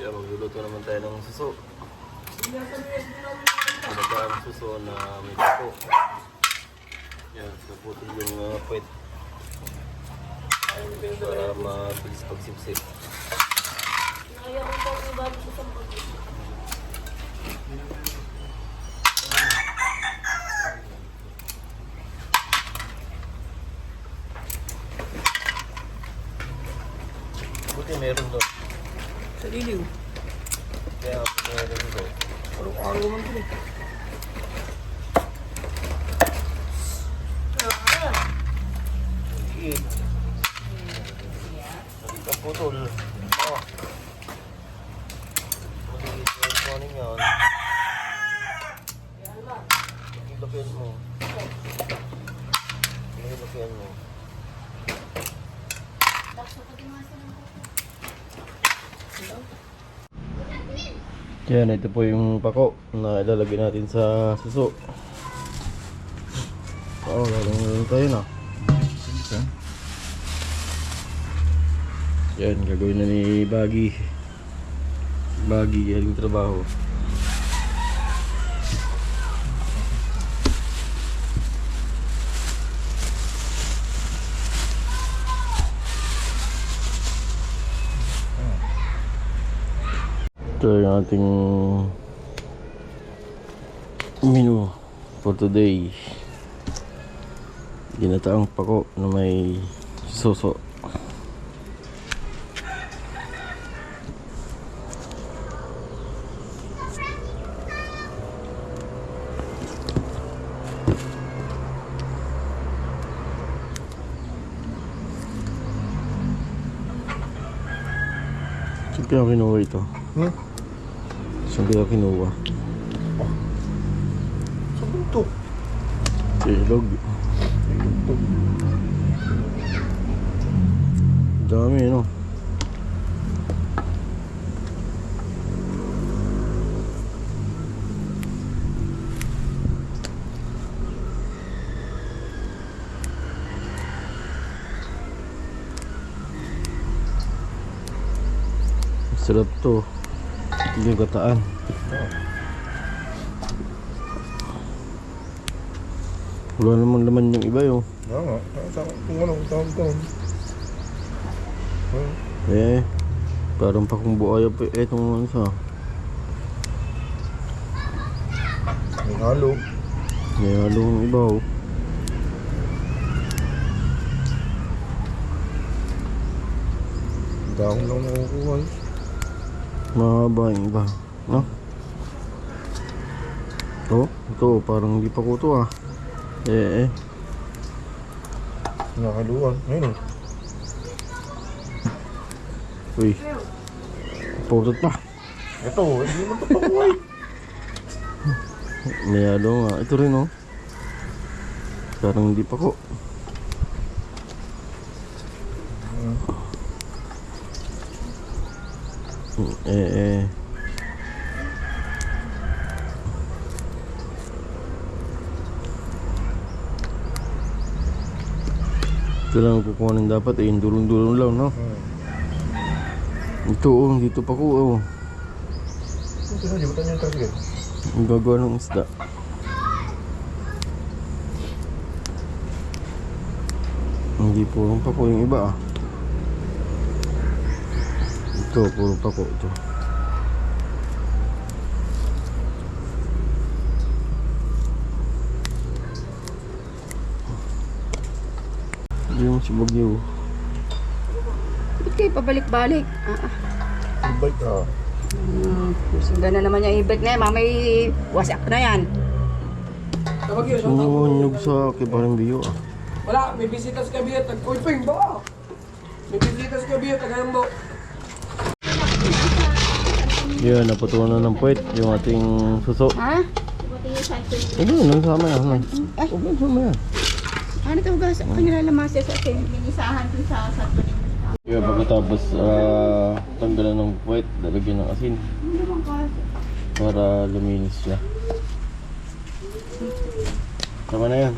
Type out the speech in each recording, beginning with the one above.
Kaya magluluto naman tayo ng suso. Ano ba ang suso na may dako? Yan, naputin yung puwet. Para mabilis pagsipsip. Kaya kung po may bago sa sampag. Buti meron doon. Sa liliw. Kaya meron doon. Parang araw man ito eh. Liit. Liit ang putol. Oh. Maliit yung kunin yan. Ilagyan mo. Ilagyan mo. Yan, ito po yung pako na ilalagay natin sa suso. Oo, lalong tayo na. Yan, gagawin na ni Baggy. Baggy, galing trabaho. Ito yung ating menu for today. Ginataang pako na may suso. Saan kaya kinuha ito? Saan kaya kinuha? Sa buntok. Ilog. Dami, no? Sarap to. Hindi kataan. Wala namang laman yung iba yun. Oo nga. Kung anong taon-taon. Eh, parang pa kung buaya pa etong ano sa. May halo. May halong iba oh. Dahon lang nakukuha eh. Mahaba yung iba, no? Ito, parang hindi pa ko ito ah. Nakaluan. Ayun o. Uy, putot pa. Ito, hindi naman ito pakuhay. May halo nga, ito rin oh. Parang hindi pa ko. Ito lang kukuhanin dapat eh, yung dulong-dulong lang, no? Ito oh, dito pa ko oh. Ito na, jibutan niya yung target. Ang gagawa ng isda. Hindi purong pa ko yung iba ah. Ito, purong pa ko ito. Yung si Bagyo. Ba't kayo pabalik-balik? Ibike ah. Sundan na naman yung ibig na yan. Mamay wasak na yan. Sumunyog sa kibarang biyo ah. Wala, may bisita sa kabiyat. Nag-pulping ba? May bisita sa kabiyat. Nag-ambo. Yan, naputunan ng puwet yung ating suso. Ha? Ano, nagsama yan. Huwag nagsama yan. Ano ito ba? Sa nilalamasin sa atin? Minisahan dun sa tuloy. Kaya pagkatapos tanggalan ng puwet, lalagyan ng asin para luminis siya. Tama na yan.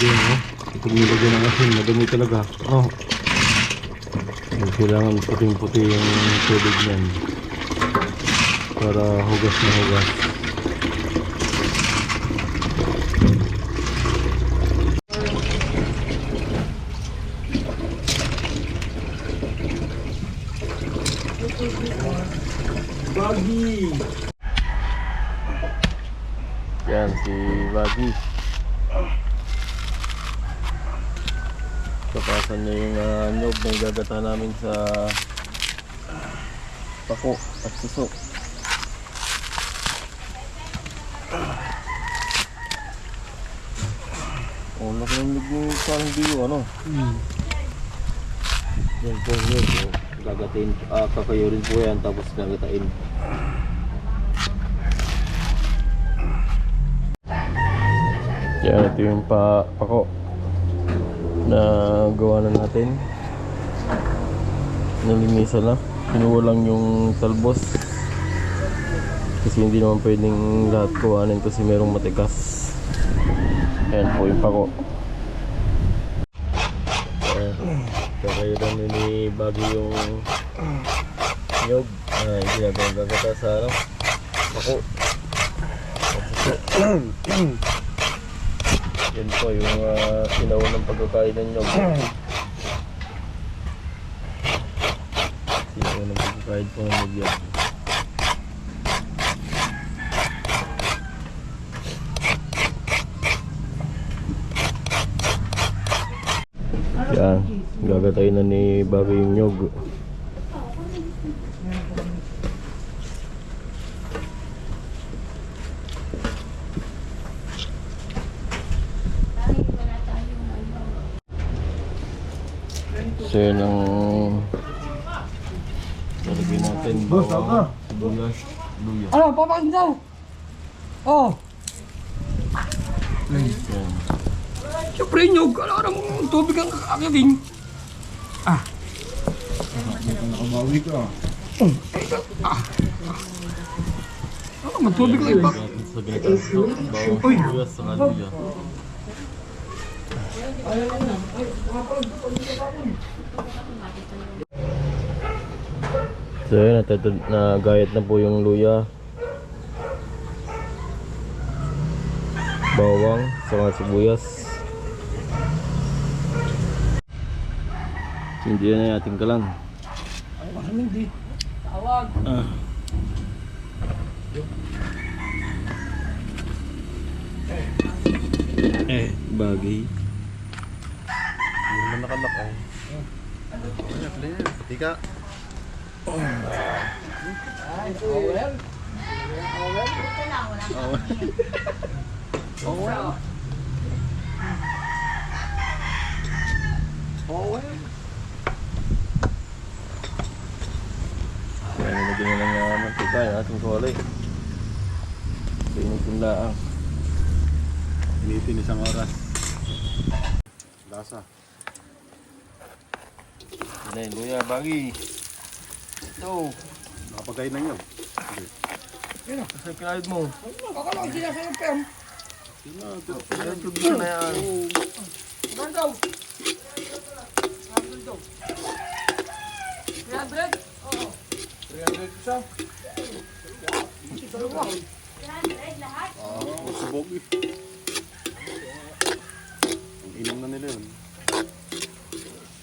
Yan, oh. Pag nilagyan ng asin, madami talaga. Oh. Yung kailangan puting-puti yung tubig niyan. Para hugas na hugas. Bagi. Yan, si Baggy. Kapasan niya yung nyog na igagata namin sa pako at suso. Oh, nakinig mo parang biyo, ano? Yan po nyog. Oh. Gagatain, kakayurin po yan, tapos gagatain. Yan, ito yung pako na gawa na natin. Nalinisan na. Kinuha lang yung talbos. Kasi hindi naman pwedeng lahat kuhanin kasi merong matigas. Ayan po yung pako. Kakailan ni Baggy yung nyog. Ginagawang gagata sa ano, pako. Yan po yung sinaunang pagkakain ng nyog. Sinaunang pagkakain po ng nyog yan. Yan, gagatayin na ni Baggy yung nyog. So yun ang lalagay natin. Bawang, sibuyas, luya. Ano, papakin daw. Oh. Yan. Siyempre nyog, alam mo, tubig ang kakagin. Nakabawi ka. Ano, matubig lang ipak. Sa gatas, bawang, sibuyas, saka luya. So yun, nagayat na po yung luya, bawang, saka sibuyas. Hindi na natin kalan. Hindi. Tawag. Bagay. Hindi naman nakalak ay. Pati ka. Kaya nilagyan na lang mantika yung ating kulay. Pinitin laang. Initin isang oras. Lasa. Yan na yung luya, Bagay. Ito. Nakapagkain na nyo. Kasi kinahid mo. Kakalang sila sa pem. Ayan, tubig na yan. Magkano daw? 300? Oo. 300 isa. Dalawa. Subog eh. Ang inom na nila yun.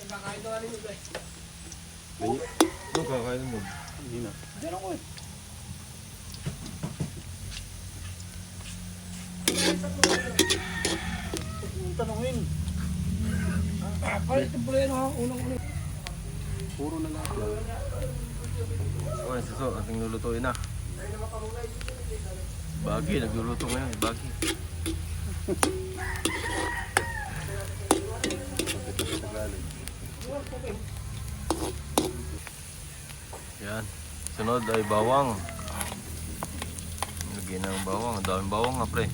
Kakain daw alin yun guys. Ito, kakain mo. Hindi na. Diyan ako eh. Tanungin. Palit yung pula yun ha. Unang-unang. Puro na lahat lang. Okay, suso, ating lulutuin na. Bagay, nagluluto ngayon, Bagay. Yan, sunod ay bawang. Lagyan ng bawang, ang daming bawang nga pre.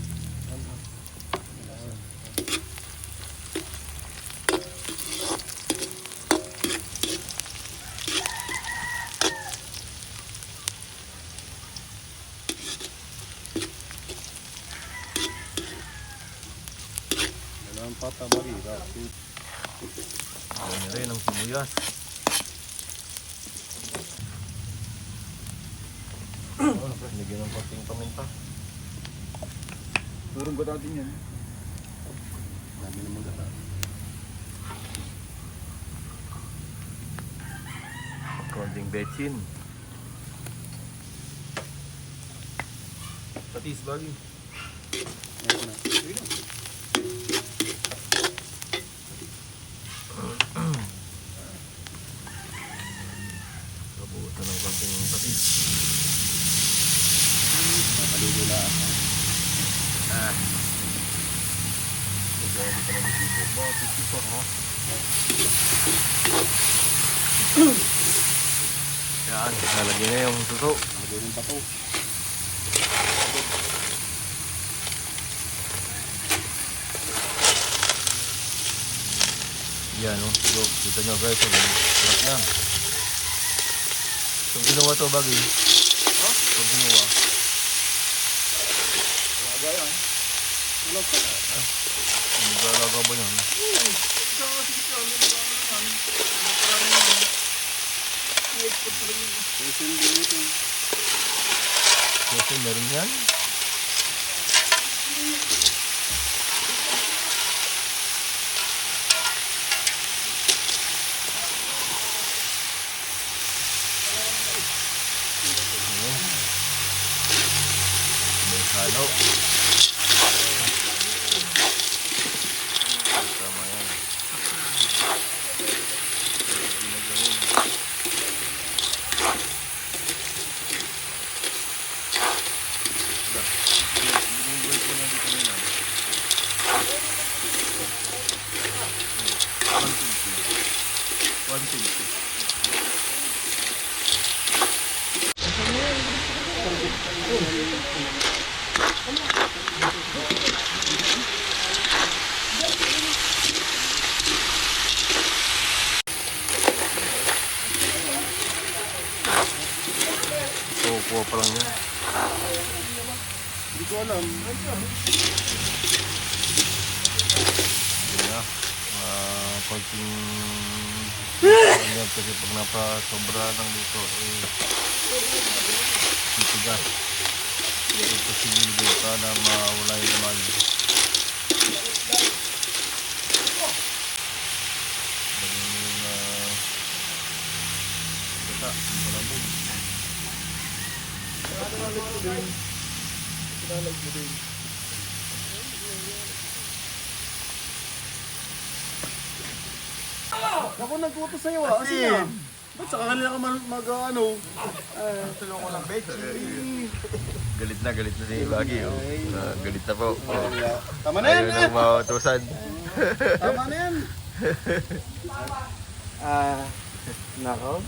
ng pata, bagi. Ayan na rin ang sibuyas. Lagyan ng konting paminta. Turong gata natin yan. Dami naman gata. Konting betchin. Patis bagi. Ayun na. Kabuutan ng konting patis. Nakalugula ako. Lagyan dito ng tipo. Bakit tipo ha? Yan, nalagyan na yung suso. Lagay ng pato. Yan o, so, kita nyo guys, sarap na. Itong ginawa to bagi. Itong ginawa. Nagalaga ba yan? Kasi meron yan. Halo. Tama yan. So, kuha pa lang yan. Hindi ko alam. Yun na. Konting yan kasi pag napasobra ng luto titigas. Ito sigilid ka na mawala yung laman. Lagyan mo yung gata, yung palabog. Ako nagkuto sa'yo ah. Asin. Ba't sa kanila ka mag-ano? Tulong ko lang, Betchy. Galit na si Baggy. Oh. Galit na po. Oh. Tama na yan Ayaw nang mautusan. Tama na yan. Nako.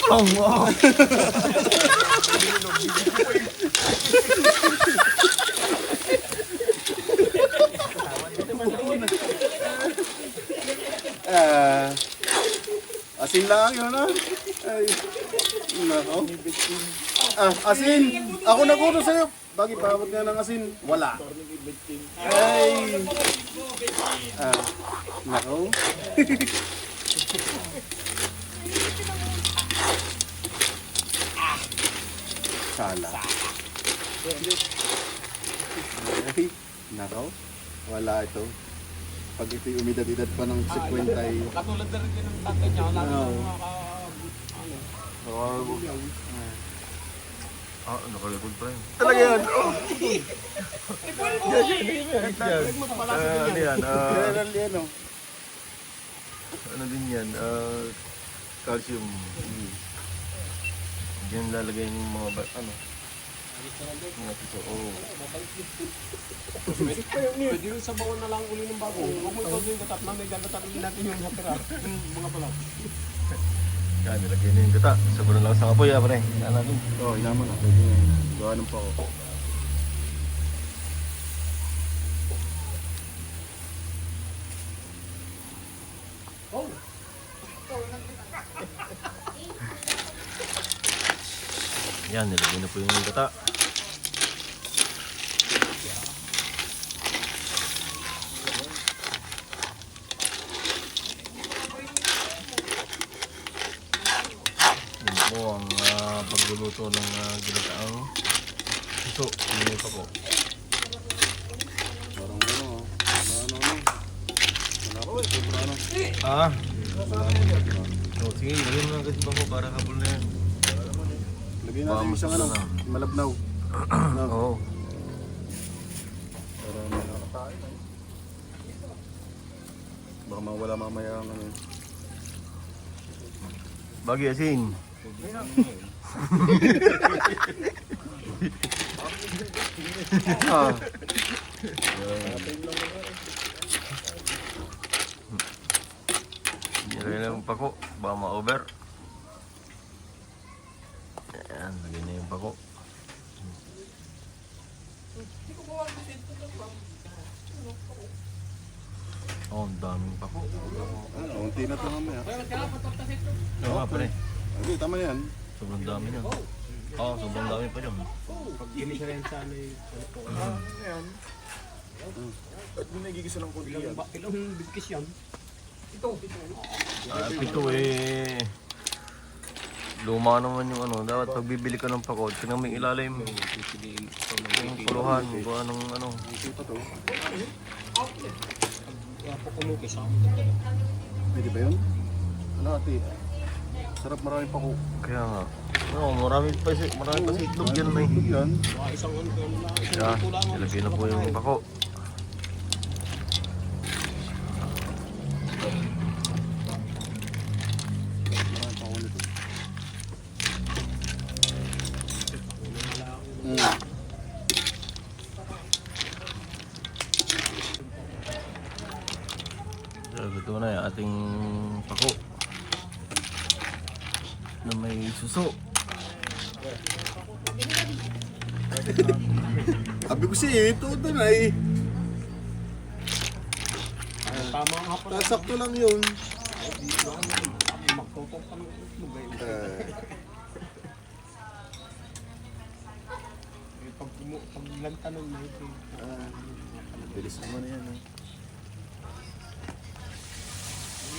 Oh, wow. Asin lang yun ah. Ay. Nako. Asin. Ako nagkuto sa'yo. Bagi paabot nga ng asin. Wala. Ay. Nako. Sala. Ay. Nako. Wala ito. Pag ito'y umidad-idad pa ng 50 ay... Katulad na rin ng tatay niya. Nakalagod pa rin. Talaga yan. Oh. Ano yan? General yan oh. Ano din yan? Calcium. Diyan lalagay yung mga mga piso. Oh. Pwede yung sabawan na lang uli ng bago. Huwag mo ito yung gatat na may gagatat natin yung hatira. Yung mga pala. Yan, nilagay na yung gata. Sabi na lang sa kapoy, pre. Yan natin. Oo, ilaman na. Pwede na yun. Gawa ng pa ako. Yan, nilagay na po yung gata. Yan po ang pagluluto ng ginataang ito. Hindi pa po. Parang ano. Wala po. Ano. Ah. Oh, sige, lagyan mo lang kasi ba ko para habol na yan. Lagyan natin yung isang ano. Malabnaw. Oo. Para may nakakain. Baka mawala mamaya ang ano. Bagi asin. Ah. Nilagay na yung pako. Baka ma-over. Ayan, lagay na yung pako. Oh, ang daming pako. Ano, unti na ito mamaya. Oo nga pre. Hindi, tama yan. Sobrang dami nun. Oo, sobrang dami pa dyan. Pag ginisa rin sana yung At hindi nagigisa ng konti yan. ilang bigkis yan. Ito eh. Luma naman yung ano. Dapat pag bibili ka ng pako, tingnan mo yung ilalim. Yung puluhan, kung anong ano. Unti pa to. Pag kumukis ako. Pwede ba yun? Ano ate? Sarap marami pa ko. Kaya nga. Oo, marami pa si itlog dyan may. Yan. Mga isang ano lang. Kaya, ilagay na po yung pako. Marami pa ko nito. So, ito na yung ating pako. Na may suso. Sabi ko siya, ito doon ay. Tama nga pala. Nasakto lang yun. Magtutok pa ng itlog eh. Pag lantanon na ito. Bilis naman yan.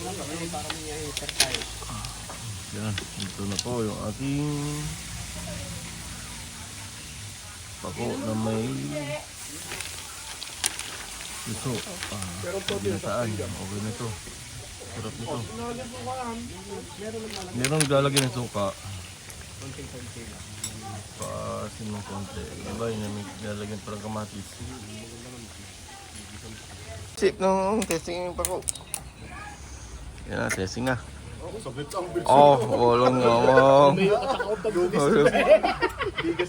Para may i-hater tayo. Yan, ito na po yung ating pako na may suso. Ginataan. Okay na ito. Sarap nito. Meron naglalagay ng suka. Konting-konti lang. Paasin ng konti. Iba yun, may nilalagyan parang kamatis. Sip nung testing yung pako. Yan na, testing na. Sabit ang bilis. Oh, walang ngawang. Bigas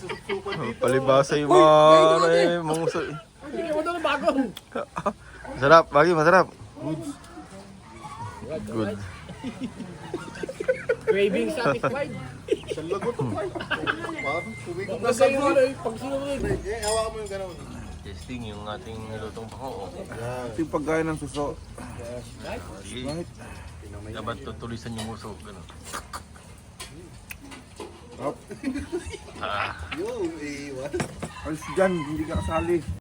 sa susupan dito. Palibasa yung mga mangusay. Hindi mo doon bago. Masarap, lagi masarap. Good. Craving satisfied. Sa lagot. Parang sumigaw na Kasi sa yung ano, pag sinunod. hawakan mo yung gano'n. Testing yung ating nilutong pako. Ito yung pagkain ng suso. Okay. Dapat tutulisan yung muso. Ganun. Yo, eh, what? Alis dyan, hindi ka kasali.